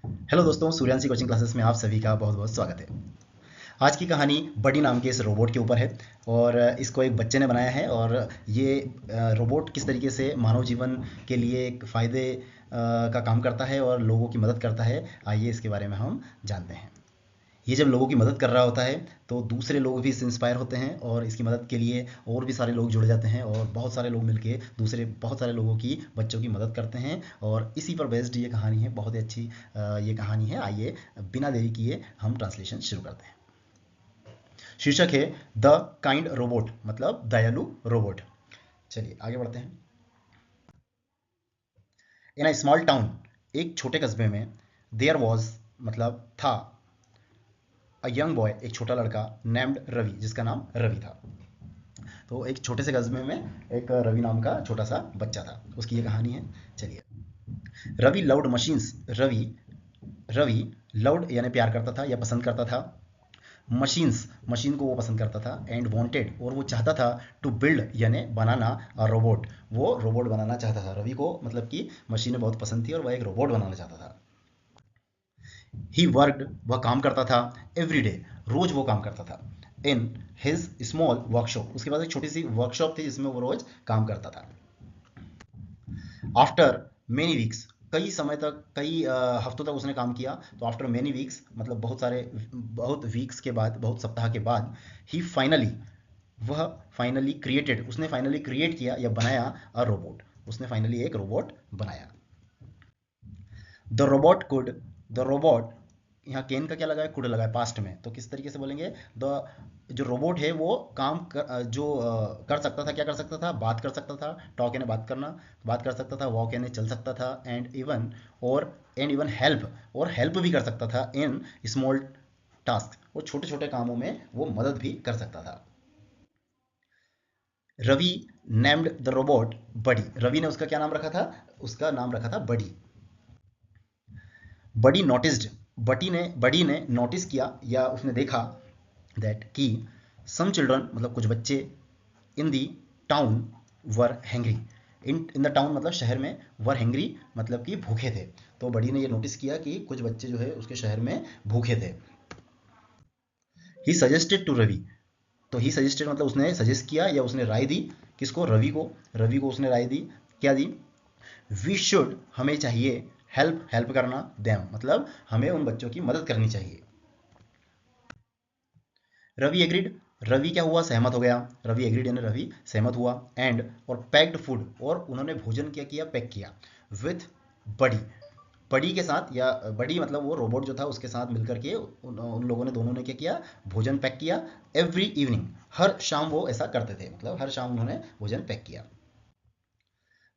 Hello दोस्तों, Suryanshi coaching classes में आप सभी का बहुत बहुत स्वागत है। आज की कहानी बडी नाम के इस रोबोट के ऊपर है और इसको एक बच्चे ने बनाया है। और ये रोबोट किस तरीके से मानव जीवन के लिए एक फ़ायदे का काम करता है और लोगों की मदद करता है, आइए इसके बारे में हम जानते हैं। ये जब लोगों की मदद कर रहा होता है तो दूसरे लोग भी इससे इंस्पायर होते हैं और इसकी मदद के लिए और भी सारे लोग जुड़ जाते हैं और बहुत सारे लोग मिलके दूसरे बहुत सारे लोगों की बच्चों की मदद करते हैं। और इसी पर बेस्ड ये कहानी है, बहुत ही अच्छी ये कहानी है। आइए बिना देरी किए हम ट्रांसलेशन शुरू करते हैं। शीर्षक है द काइंड रोबोट, मतलब दयालु रोबोट। चलिए आगे बढ़ते हैं। इन अ स्मॉल टाउन, एक छोटे कस्बे में, देयर वॉज मतलब था, अ यंग बॉय एक छोटा लड़का, नेम्ड रवि जिसका नाम रवि था। तो एक छोटे से कस्बे में एक रवि नाम का छोटा सा बच्चा था, उसकी ये कहानी है। चलिए। Ravi loved machines. Ravi Ravi loved यानी प्यार करता था या पसंद करता था मशीन्स, मशीन को वो पसंद करता था। एंड वांटेड और वो चाहता था टू बिल्ड यानी बनाना रोबोट, वो रोबोट बनाना चाहता था। रवि को मतलब कि मशीनें बहुत पसंद थी और वह एक रोबोट बनाना चाहता था। ही वर्कड, वह काम करता था। एवरी डे, रोज वो काम करता था। इन हिज स्मॉल वर्कशॉप, उसके पास एक छोटी सी वर्कशॉप थी जिसमें वो रोज काम करता था। आफ्टर मेनी वीक्स, कई समय तक, कई हफ्तों तक उसने काम किया। तो आफ्टर मेनी वीक्स मतलब बहुत वीक्स के बाद, बहुत सप्ताह के बाद, ही फाइनली, वह फाइनली क्रिएटेड, उसने फाइनली क्रिएट किया या बनाया अ रोबोट, उसने फाइनली एक रोबोट बनाया। The robot could, the robot, यहाँ केन का क्या लगा है, कुड लगा है पास्ट में, तो किस तरीके से बोलेंगे। द जो रोबोट है वो कर सकता था, क्या कर सकता था, बात कर सकता था। टॉक यानी बात करना, बात कर सकता था। वॉक यानी चल सकता था। एंड इवन हेल्प, और हेल्प भी कर सकता था इन स्मॉल टास्क, वो छोटे छोटे कामों में वो मदद भी कर सकता था। रवि नेम्ड द रोबोट बडी, रवि ने उसका क्या नाम रखा था, उसका नाम रखा था बडी। बडी नोटिस्ड, बडी ने नोटिस किया या उसने देखा दैट कि सम चिल्ड्रन मतलब कुछ बच्चे, in the town were hungry, in the town मतलब शहर में, वर हैंग्री मतलब कि भूखे थे। तो बड़ी ने ये नोटिस किया कि कुछ बच्चे जो है उसके शहर में भूखे थे। ही सजेस्टेड टू रवि, तो ही सजेस्टेड मतलब उसने सजेस्ट किया या उसने राय दी, किसको, रवि को। रवि को उसने राय दी, क्या दी, वी शुड, हमें चाहिए, हेल्प, हेल्प करना, देम मतलब हमें उन बच्चों की मदद करनी चाहिए। रवि एग्रीड, रवि क्या हुआ, सहमत हो गया। रवि एग्रीड यानी रवि सहमत हुआ। एंड और पैक्ड फूड, और उन्होंने भोजन क्या किया, पैक किया। विथ बडी, बडी के साथ, या बडी मतलब वो रोबोट जो था उसके साथ मिलकर के उन लोगों ने, दोनों ने क्या किया, भोजन पैक किया। एवरी इवनिंग, हर शाम वो ऐसा करते थे, मतलब हर शाम उन्होंने भोजन पैक किया।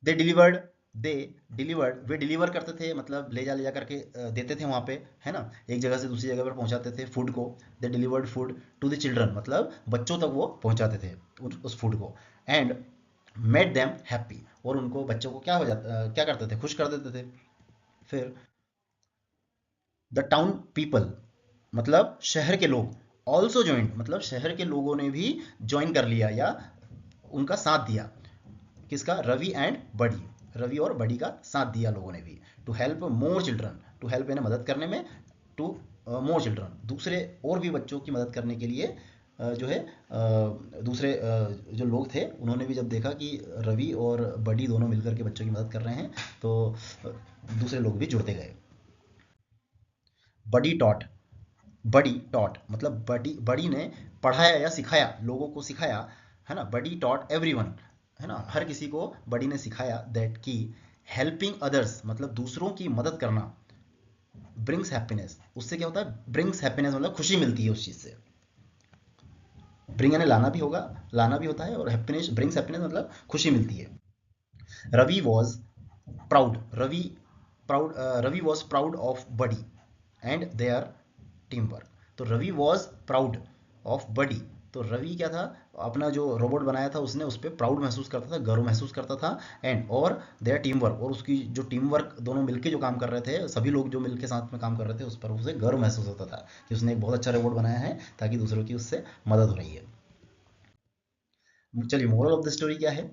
दे डिलीवर्ड, दे डिलीवर्ड, वे डिलीवर करते थे मतलब ले जा करके देते थे वहाँ पे, है ना, एक जगह से दूसरी जगह पर पहुँचाते थे फूड को। They delivered food to the children, मतलब बच्चों तक वो पहुँचाते थे उस फूड को। एंड मेड देम हैप्पी, और उनको, बच्चों को क्या करते थे, खुश कर देते थे। फिर द टाउन पीपल मतलब शहर के लोग, ऑल्सो ज्वाइंट मतलब शहर के लोगों ने भी ज्वाइन कर लिया या उनका साथ दिया। किसका, रवि एंड बडी, रवि और बडी का साथ दिया लोगों ने भी। To help more children, to help यानी मदद करने में, टू मोर चिल्ड्रन दूसरे और भी बच्चों की मदद करने के लिए। जो है दूसरे जो लोग थे उन्होंने भी जब देखा कि रवि और बडी दोनों मिलकर के बच्चों की मदद कर रहे हैं, तो दूसरे लोग भी जुड़ते गए। बडी टॉट, बडी टॉट मतलब बडी, बड़ी ने पढ़ाया या सिखाया, लोगों को सिखाया, है ना। बडी टॉट एवरीवन, है ना, हर किसी को बड़ी ने सिखाया दैट की हेल्पिंग अदर्स मतलब दूसरों की मदद करना, ब्रिंग्स हैप्पीनेस, उससे क्या होता है, ब्रिंग्स हैप्पीनेस मतलब खुशी मिलती है उस चीज से। ब्रिंग यानी लाना भी होगा, लाना भी होता है, और हैप्पीनेस, ब्रिंग्स हैप्पीनेस मतलब खुशी मिलती है। Ravi was proud, Ravi was proud of Buddy and their team work. तो Ravi was proud of Buddy, तो रवि क्या था, अपना जो रोबोट बनाया था उसने उस पर प्राउड महसूस करता था, गर्व महसूस करता था। एंड और देयर टीम वर्क, और उसकी जो टीम वर्क, दोनों मिलके जो काम कर रहे थे, सभी लोग जो मिलके साथ में काम कर रहे थे, उस पर उसे गर्व महसूस होता था कि उसने एक बहुत अच्छा रोबोट बनाया है ताकि दूसरों की उससे मदद हो रही है। चलिए, मोरल ऑफ द स्टोरी क्या है।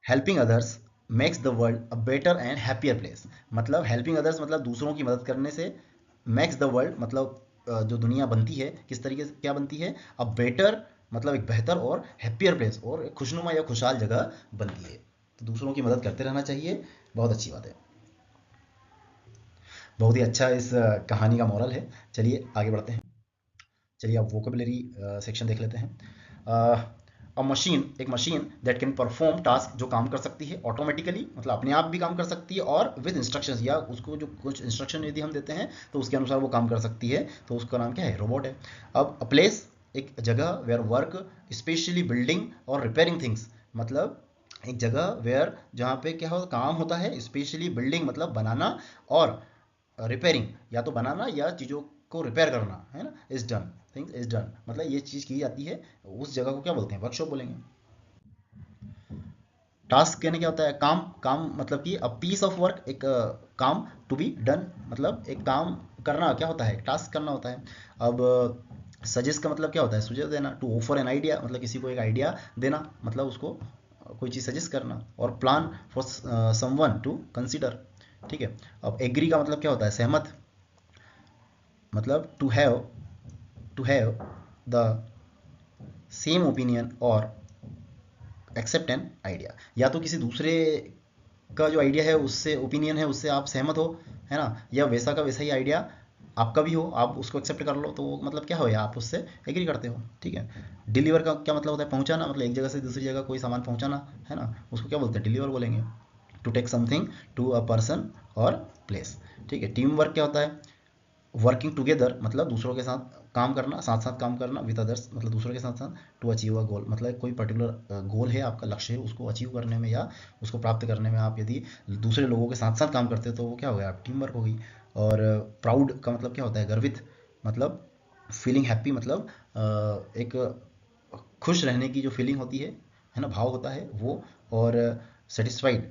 Helping others makes the world a better and happier place. मतलब हेल्पिंग अदर्स मतलब दूसरों की मदद करने से मेक्स द वर्ल्ड मतलब जो दुनिया बनती है किस तरीके से क्या बनती है, अ बेटर मतलब एक बेहतर और हैप्पियर प्लेस और एक खुशनुमा या खुशहाल जगह बनती है। तो दूसरों की मदद करते रहना चाहिए, बहुत अच्छी बात है। बहुत ही अच्छा इस कहानी का मॉरल है। चलिए आगे बढ़ते हैं। चलिए अब वोकेबलरी सेक्शन देख लेते हैं। अ मशीन, एक machine that can perform task, जो काम कर सकती है ऑटोमेटिकली मतलब अपने आप भी काम कर सकती है, और विद इंस्ट्रक्शंस या उसको जो कुछ इंस्ट्रक्शन यदि हम देते हैं तो उसके अनुसार वो काम कर सकती है, तो उसका नाम क्या है, रोबोट है। अब अ प्लेस, एक जगह वेयर वर्क स्पेशली बिल्डिंग और रिपेयरिंग थिंग्स, मतलब एक जगह वेयर जहाँ पे क्या हो काम होता है, स्पेशली बिल्डिंग मतलब बनाना, और रिपेयरिंग या तो बनाना या चीज़ों को रिपेयर करना, है ना, is done, things is done मतलब ये चीज़ की जाती है, उस जगह को क्या बोलते हैं, वर्कशॉप बोलेंगे। टास्क कहने क्या होता है, काम, काम मतलब कि अ पीस ऑफ वर्क, एक काम, टू बी डन मतलब एक काम करना क्या होता है, टास्क करना होता है। अब सजेस्ट का मतलब क्या होता है, सुझाव देना। टू ऑफर एन आइडिया मतलब किसी को एक आइडिया देना, मतलब उसको कोई चीज़ सजेस्ट करना। और plan for someone to consider, ठीक है। अब एग्री का मतलब क्या होता है, सहमत, मतलब to have the same opinion और एक्सेप्ट एन आइडिया, या तो किसी दूसरे का जो आइडिया है उससे, ओपिनियन है उससे आप सहमत हो, है ना, या वैसा का वैसा ही आइडिया आपका भी हो, आप उसको एक्सेप्ट कर लो, तो वो मतलब क्या हो, या आप उससे एग्री करते हो, ठीक है। डिलीवर का क्या मतलब होता है, पहुंचाना, मतलब एक जगह से दूसरी जगह कोई सामान पहुंचाना, है ना, उसको क्या बोलते हैं, डिलीवर बोलेंगे। To take something to a person और प्लेस, ठीक है। टीम वर्क क्या होता है, वर्किंग टुगेदर मतलब दूसरों के साथ काम करना, साथ साथ काम करना, विद अदर्स मतलब दूसरों के साथ साथ, टू अचीव अ गोल मतलब कोई पर्टिकुलर गोल है, आपका लक्ष्य है, उसको अचीव करने में या उसको प्राप्त करने में आप यदि दूसरे लोगों के साथ साथ काम करते हो तो वो क्या हो गया, आप टीम वर्क हो गई। और प्राउड का मतलब क्या होता है, गर्वित, मतलब फीलिंग हैप्पी मतलब एक खुश रहने की जो फीलिंग होती है ना, भाव होता है वो। और सेटिस्फाइड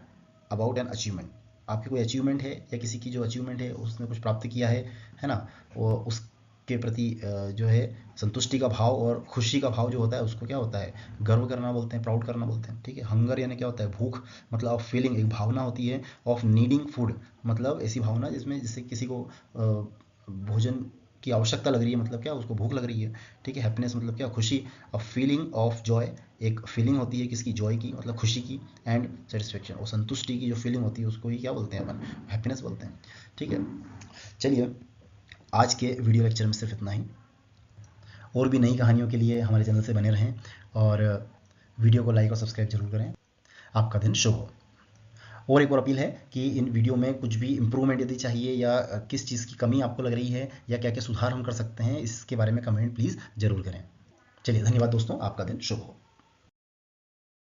अबाउट एन अचीवमेंट, आपकी कोई अचीवमेंट है या किसी की जो अचीवमेंट है उसने कुछ प्राप्त किया है ना, वो उसके प्रति जो है संतुष्टि का भाव और खुशी का भाव जो होता है उसको क्या होता है, गर्व करना बोलते हैं, प्राउड करना बोलते हैं, ठीक है। हंगर यानी क्या होता है, भूख, मतलब ऑफ फीलिंग, एक भावना होती है ऑफ नीडिंग फूड, मतलब ऐसी भावना जिसमें जिससे किसी को भोजन की आवश्यकता लग रही है, मतलब क्या उसको भूख लग रही है, ठीक है। हैप्पीनेस मतलब क्या, खुशी। अ फीलिंग ऑफ जॉय, एक फीलिंग होती है किसकी, जॉय की मतलब खुशी की। एंड सेटिस्फेक्शन और संतुष्टि की जो फीलिंग होती है उसको ही क्या बोलते हैं अपन, हैप्पीनेस बोलते हैं, ठीक है। चलिए आज के वीडियो लेक्चर में सिर्फ इतना ही। और भी नई कहानियों के लिए हमारे चैनल से बने रहें और वीडियो को लाइक और सब्सक्राइब जरूर करें। आपका दिन शुभ हो। और एक और अपील है कि इन वीडियो में कुछ भी इम्प्रूवमेंट यदि चाहिए या किस चीज़ की कमी आपको लग रही है या क्या क्या सुधार हम कर सकते हैं, इसके बारे में कमेंट प्लीज़ ज़रूर करें। चलिए धन्यवाद दोस्तों, आपका दिन शुभ हो।